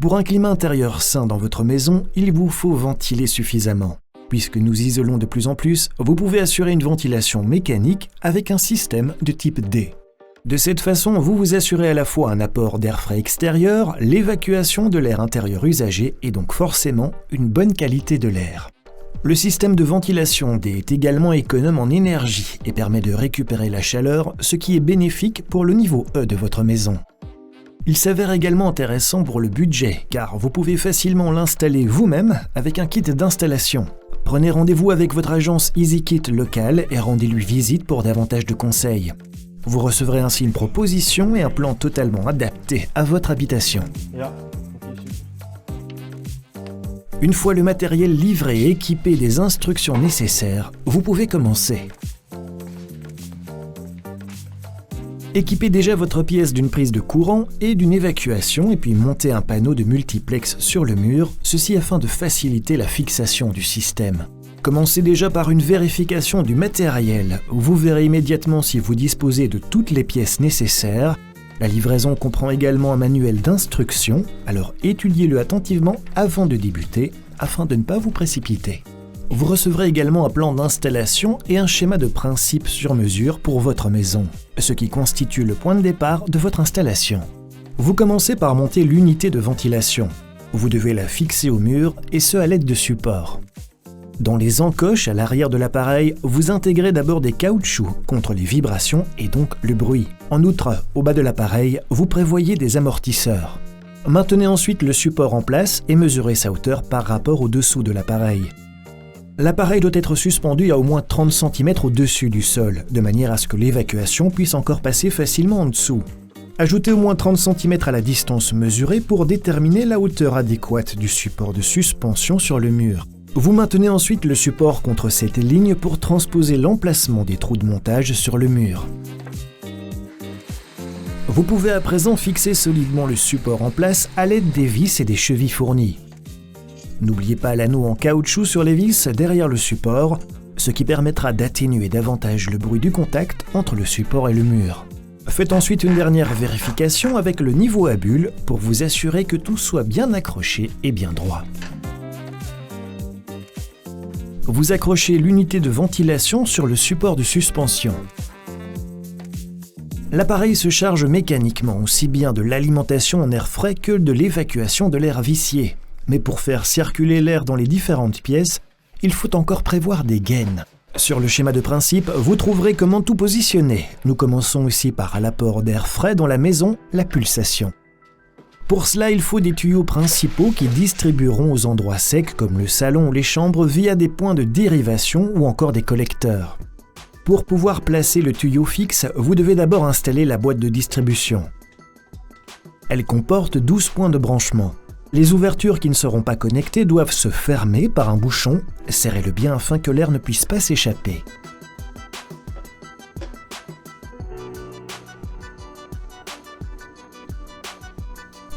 Pour un climat intérieur sain dans votre maison, il vous faut ventiler suffisamment. Puisque nous isolons de plus en plus, vous pouvez assurer une ventilation mécanique avec un système de type D. De cette façon, vous vous assurez à la fois un apport d'air frais extérieur, l'évacuation de l'air intérieur usagé et donc forcément une bonne qualité de l'air. Le système de ventilation D est également économe en énergie et permet de récupérer la chaleur, ce qui est bénéfique pour le niveau E de votre maison. Il s'avère également intéressant pour le budget, car vous pouvez facilement l'installer vous-même avec un kit d'installation. Prenez rendez-vous avec votre agence EasyKit locale et rendez-lui visite pour davantage de conseils. Vous recevrez ainsi une proposition et un plan totalement adapté à votre habitation. Une fois le matériel livré et équipé des instructions nécessaires, vous pouvez commencer. Équipez déjà votre pièce d'une prise de courant et d'une évacuation et puis montez un panneau de multiplex sur le mur, ceci afin de faciliter la fixation du système. Commencez déjà par une vérification du matériel. Vous verrez immédiatement si vous disposez de toutes les pièces nécessaires. La livraison comprend également un manuel d'instructions, alors étudiez-le attentivement avant de débuter afin de ne pas vous précipiter. Vous recevrez également un plan d'installation et un schéma de principe sur mesure pour votre maison, ce qui constitue le point de départ de votre installation. Vous commencez par monter l'unité de ventilation. Vous devez la fixer au mur et ce à l'aide de supports. Dans les encoches à l'arrière de l'appareil, vous intégrez d'abord des caoutchoucs contre les vibrations et donc le bruit. En outre, au bas de l'appareil, vous prévoyez des amortisseurs. Maintenez ensuite le support en place et mesurez sa hauteur par rapport au dessous de l'appareil. L'appareil doit être suspendu à au moins 30 cm au-dessus du sol, de manière à ce que l'évacuation puisse encore passer facilement en dessous. Ajoutez au moins 30 cm à la distance mesurée pour déterminer la hauteur adéquate du support de suspension sur le mur. Vous maintenez ensuite le support contre cette ligne pour transposer l'emplacement des trous de montage sur le mur. Vous pouvez à présent fixer solidement le support en place à l'aide des vis et des chevilles fournies. N'oubliez pas l'anneau en caoutchouc sur les vis derrière le support, ce qui permettra d'atténuer davantage le bruit du contact entre le support et le mur. Faites ensuite une dernière vérification avec le niveau à bulles pour vous assurer que tout soit bien accroché et bien droit. Vous accrochez l'unité de ventilation sur le support de suspension. L'appareil se charge mécaniquement aussi bien de l'alimentation en air frais que de l'évacuation de l'air vicié. Mais pour faire circuler l'air dans les différentes pièces, il faut encore prévoir des gaines. Sur le schéma de principe, vous trouverez comment tout positionner. Nous commençons aussi par l'apport d'air frais dans la maison, la pulsation. Pour cela, il faut des tuyaux principaux qui distribueront aux endroits secs comme le salon ou les chambres via des points de dérivation ou encore des collecteurs. Pour pouvoir placer le tuyau fixe, vous devez d'abord installer la boîte de distribution. Elle comporte 12 points de branchement. Les ouvertures qui ne seront pas connectées doivent se fermer par un bouchon. Serrez-le bien afin que l'air ne puisse pas s'échapper.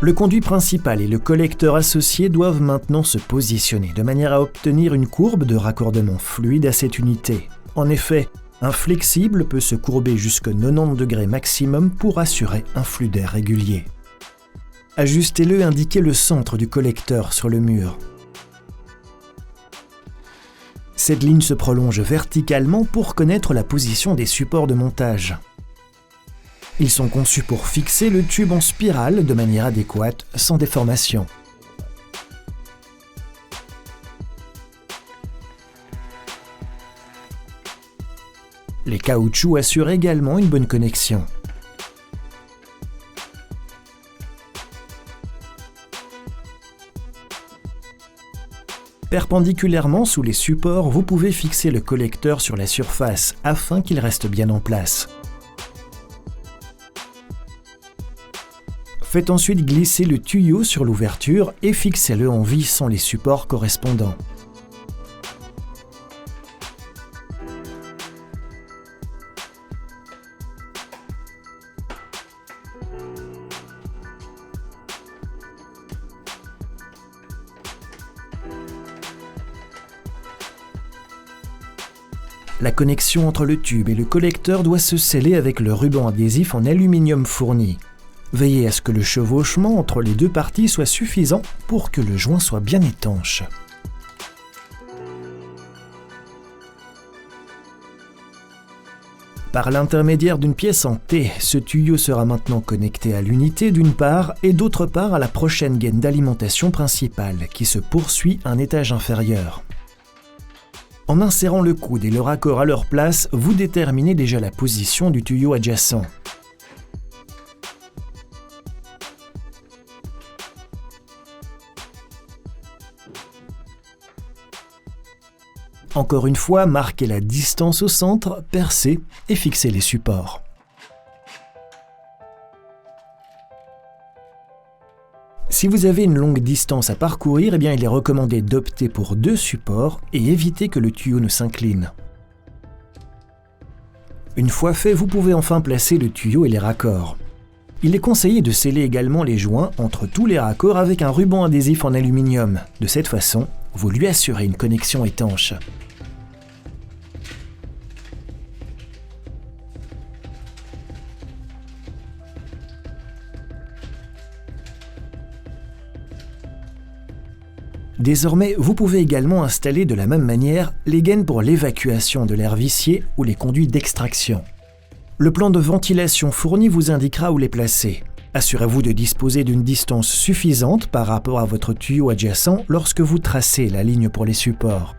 Le conduit principal et le collecteur associé doivent maintenant se positionner de manière à obtenir une courbe de raccordement fluide à cette unité. En effet, un flexible peut se courber jusqu'à 90 degrés maximum pour assurer un flux d'air régulier. Ajustez-le et indiquez le centre du collecteur sur le mur. Cette ligne se prolonge verticalement pour connaître la position des supports de montage. Ils sont conçus pour fixer le tube en spirale de manière adéquate, sans déformation. Les caoutchoucs assurent également une bonne connexion. Perpendiculairement sous les supports, vous pouvez fixer le collecteur sur la surface afin qu'il reste bien en place. Faites ensuite glisser le tuyau sur l'ouverture et fixez-le en vissant les supports correspondants. La connexion entre le tube et le collecteur doit se sceller avec le ruban adhésif en aluminium fourni. Veillez à ce que le chevauchement entre les deux parties soit suffisant pour que le joint soit bien étanche. Par l'intermédiaire d'une pièce en T, ce tuyau sera maintenant connecté à l'unité d'une part et d'autre part à la prochaine gaine d'alimentation principale qui se poursuit à un étage inférieur. En insérant le coude et le raccord à leur place, vous déterminez déjà la position du tuyau adjacent. Encore une fois, marquez la distance au centre, percez et fixez les supports. Si vous avez une longue distance à parcourir, il est recommandé d'opter pour 2 supports et éviter que le tuyau ne s'incline. Une fois fait, vous pouvez enfin placer le tuyau et les raccords. Il est conseillé de sceller également les joints entre tous les raccords avec un ruban adhésif en aluminium. De cette façon, vous lui assurez une connexion étanche. Désormais, vous pouvez également installer de la même manière les gaines pour l'évacuation de l'air vicié ou les conduits d'extraction. Le plan de ventilation fourni vous indiquera où les placer. Assurez-vous de disposer d'une distance suffisante par rapport à votre tuyau adjacent lorsque vous tracez la ligne pour les supports.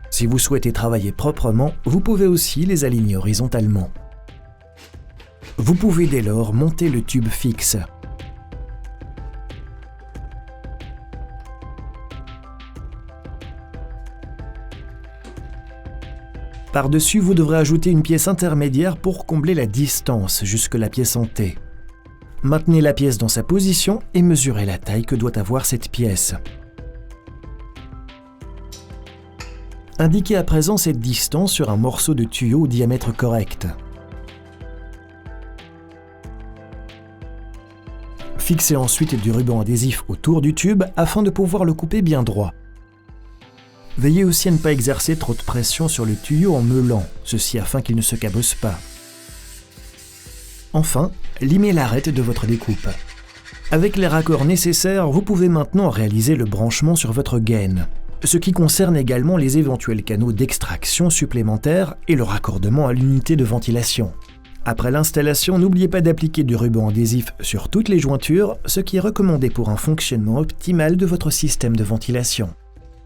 Si vous souhaitez travailler proprement, vous pouvez aussi les aligner horizontalement. Vous pouvez dès lors monter le tube fixe. Par-dessus, vous devrez ajouter une pièce intermédiaire pour combler la distance jusque la pièce en T. Maintenez la pièce dans sa position et mesurez la taille que doit avoir cette pièce. Indiquez à présent cette distance sur un morceau de tuyau au diamètre correct. Fixez ensuite du ruban adhésif autour du tube afin de pouvoir le couper bien droit. Veillez aussi à ne pas exercer trop de pression sur le tuyau en meulant, ceci afin qu'il ne se cabosse pas. Enfin, limez l'arête de votre découpe. Avec les raccords nécessaires, vous pouvez maintenant réaliser le branchement sur votre gaine, ce qui concerne également les éventuels canaux d'extraction supplémentaires et le raccordement à l'unité de ventilation. Après l'installation, n'oubliez pas d'appliquer du ruban adhésif sur toutes les jointures, ce qui est recommandé pour un fonctionnement optimal de votre système de ventilation.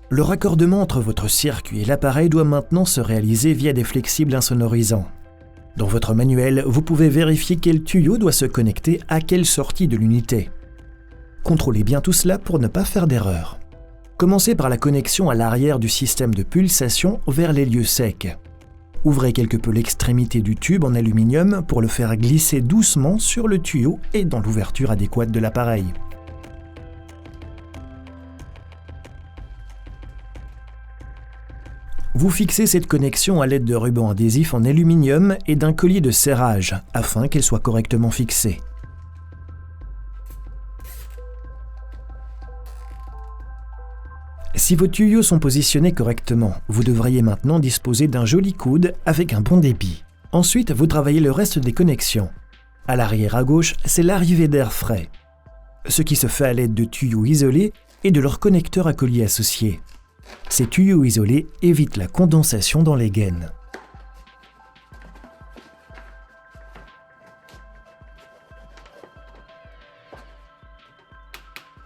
Le raccordement entre votre circuit et l'appareil doit maintenant se réaliser via des flexibles insonorisants. Dans votre manuel, vous pouvez vérifier quel tuyau doit se connecter à quelle sortie de l'unité. Contrôlez bien tout cela pour ne pas faire d'erreur. Commencez par la connexion à l'arrière du système de pulsation vers les lieux secs. Ouvrez quelque peu l'extrémité du tube en aluminium pour le faire glisser doucement sur le tuyau et dans l'ouverture adéquate de l'appareil. Vous fixez cette connexion à l'aide de rubans adhésifs en aluminium et d'un collier de serrage afin qu'elle soit correctement fixée. Si vos tuyaux sont positionnés correctement, vous devriez maintenant disposer d'un joli coude avec un bon débit. Ensuite, vous travaillez le reste des connexions. À l'arrière à gauche, c'est l'arrivée d'air frais, ce qui se fait à l'aide de tuyaux isolés et de leurs connecteurs à collier associés. Ces tuyaux isolés évitent la condensation dans les gaines.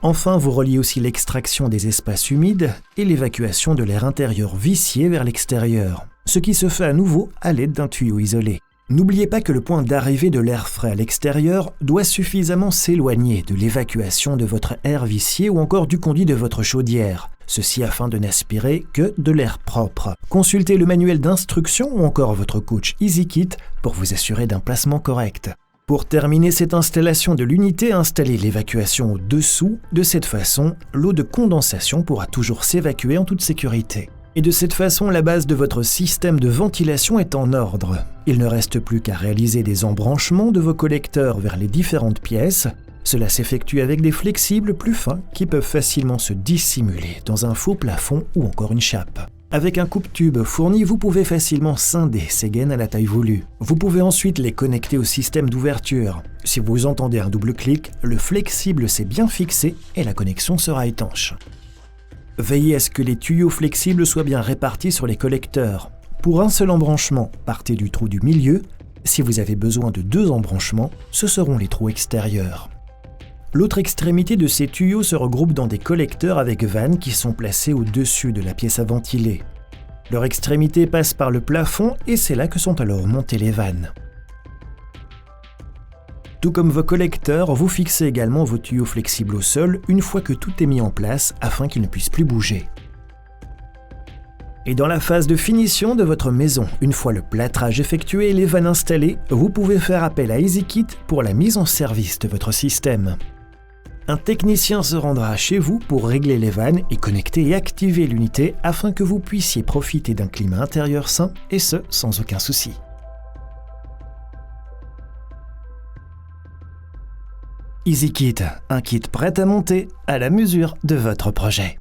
Enfin, vous reliez aussi l'extraction des espaces humides et l'évacuation de l'air intérieur vicié vers l'extérieur, ce qui se fait à nouveau à l'aide d'un tuyau isolé. N'oubliez pas que le point d'arrivée de l'air frais à l'extérieur doit suffisamment s'éloigner de l'évacuation de votre air vicié ou encore du conduit de votre chaudière, ceci afin de n'aspirer que de l'air propre. Consultez le manuel d'instruction ou encore votre coach EasyKit pour vous assurer d'un placement correct. Pour terminer cette installation de l'unité, installez l'évacuation au-dessous. De cette façon, l'eau de condensation pourra toujours s'évacuer en toute sécurité. Et de cette façon, la base de votre système de ventilation est en ordre. Il ne reste plus qu'à réaliser des embranchements de vos collecteurs vers les différentes pièces. Cela s'effectue avec des flexibles plus fins qui peuvent facilement se dissimuler dans un faux plafond ou encore une chape. Avec un coupe-tube fourni, vous pouvez facilement scinder ces gaines à la taille voulue. Vous pouvez ensuite les connecter au système d'ouverture. Si vous entendez un double clic, le flexible s'est bien fixé et la connexion sera étanche. Veillez à ce que les tuyaux flexibles soient bien répartis sur les collecteurs. Pour un seul embranchement, partez du trou du milieu. Si vous avez besoin de 2 embranchements, ce seront les trous extérieurs. L'autre extrémité de ces tuyaux se regroupe dans des collecteurs avec vannes qui sont placés au-dessus de la pièce à ventiler. Leur extrémité passe par le plafond et c'est là que sont alors montées les vannes. Tout comme vos collecteurs, vous fixez également vos tuyaux flexibles au sol une fois que tout est mis en place afin qu'ils ne puissent plus bouger. Et dans la phase de finition de votre maison, une fois le plâtrage effectué et les vannes installées, vous pouvez faire appel à EasyKit pour la mise en service de votre système. Un technicien se rendra chez vous pour régler les vannes et connecter et activer l'unité afin que vous puissiez profiter d'un climat intérieur sain et ce, sans aucun souci. EasyKit, un kit prêt à monter à la mesure de votre projet.